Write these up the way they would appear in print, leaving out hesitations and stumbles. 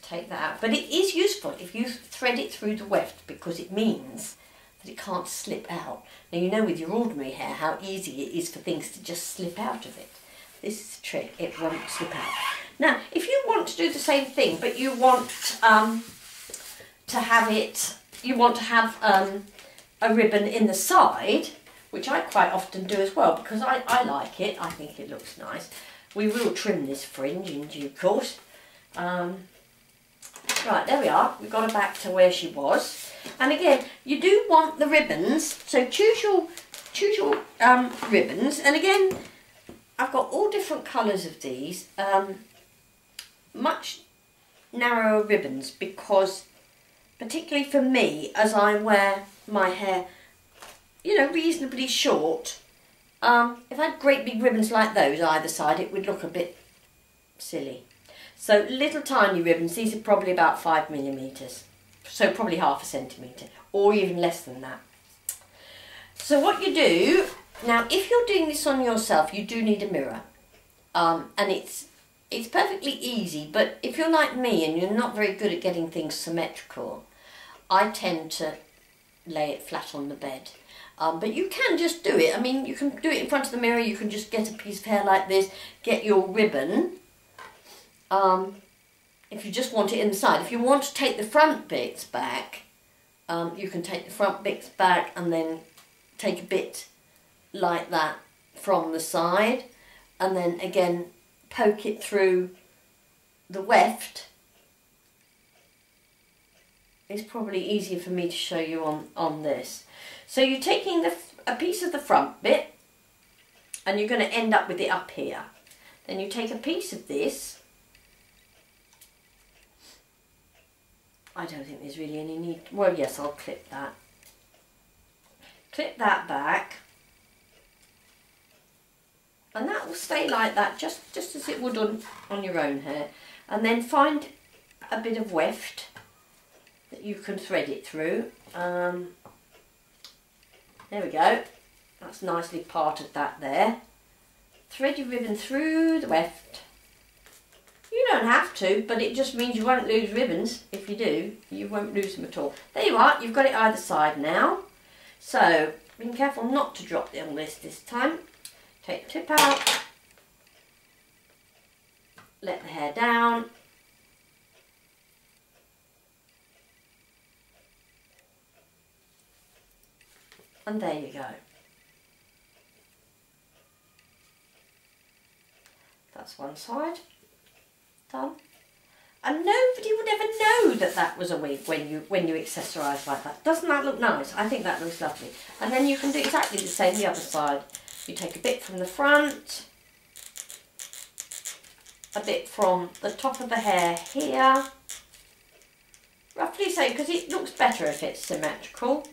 take that out. But it is useful if you thread it through the weft, because it means that it can't slip out. Now you know with your ordinary hair how easy it is for things to just slip out of it. This is a trick, it won't slip out. Now if you want to do the same thing but you want to have a ribbon in the side, which I quite often do as well because I like it, I think it looks nice. We will trim this fringe in due course. Right, there we are, we've got her back to where she was. And again, you do want the ribbons, so choose your ribbons. And again, I've got all different colours of these, much narrower ribbons, because particularly for me, as I wear my hair, you know, reasonably short, if I had great big ribbons like those either side, it would look a bit silly. So little tiny ribbons, these are probably about 5mm, so probably half a centimetre, or even less than that. So what you do, now if you're doing this on yourself, you do need a mirror, and it's perfectly easy, but if you're like me and you're not very good at getting things symmetrical, I tend to lay it flat on the bed. But you can just do it. I mean, you can do it in front of the mirror, you can just get a piece of hair like this, get your ribbon, if you just want it inside. If you want to take the front bits back, you can take the front bits back and then take a bit like that from the side, and then again poke it through the weft. It's probably easier for me to show you on this. So you're taking a piece of the front bit and you're going to end up with it up here. Then you take a piece of this. I don't think there's really any need. Well, yes, I'll clip that. Clip that back. And that will stay like that, just as it would on your own hair. And then find a bit of weft that you can thread it through. There we go. That's nicely parted that there. Thread your ribbon through the weft. You don't have to, but it just means you won't lose ribbons. If you do, you won't lose them at all. There you are, you've got it either side now. So, be careful not to drop all this time. Take the tip out. Let the hair down. And there you go. That's one side done. And nobody would ever know that that was a wig when you accessorise like that. Doesn't that look nice? I think that looks lovely. And then you can do exactly the same the other side. You take a bit from the front, a bit from the top of the hair here, roughly so, because it looks better if it's symmetrical.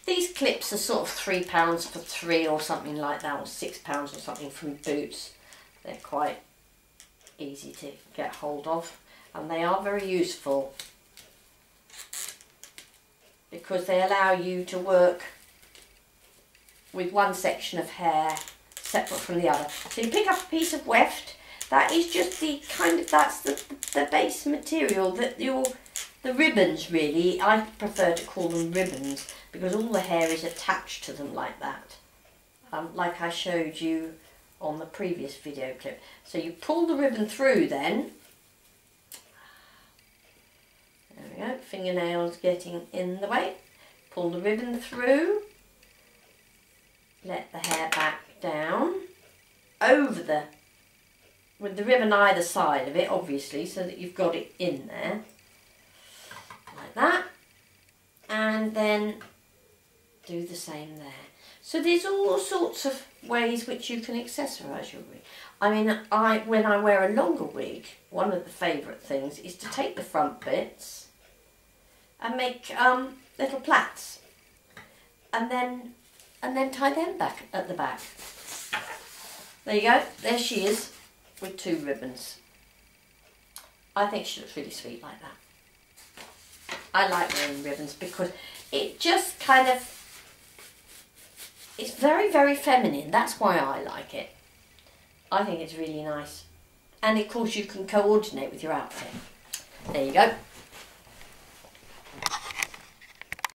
These clips are sort of £3 for 3 or something like that, or £6 or something from Boots. They're quite easy to get hold of, and they are very useful because they allow you to work with one section of hair separate from the other. So you pick up a piece of weft. That is just the kind of, that's the base material that the ribbons, really, I prefer to call them ribbons because all the hair is attached to them like that, like I showed you on the previous video clip. So you pull the ribbon through then. There we go, fingernails getting in the way. Pull the ribbon through. Let the hair back down over with the ribbon either side of it, obviously, so that you've got it in there like that, and then do the same there. So there's all sorts of ways which you can accessorise your wig. I mean, when I wear a longer wig, one of the favourite things is to take the front bits and make little plaits, and then tie them back at the back. There you go, there she is with 2 ribbons. I think she looks really sweet like that. I like wearing ribbons because it just kind of, it's very, very feminine. That's why I like it. I think it's really nice. And of course you can coordinate with your outfit. There you go.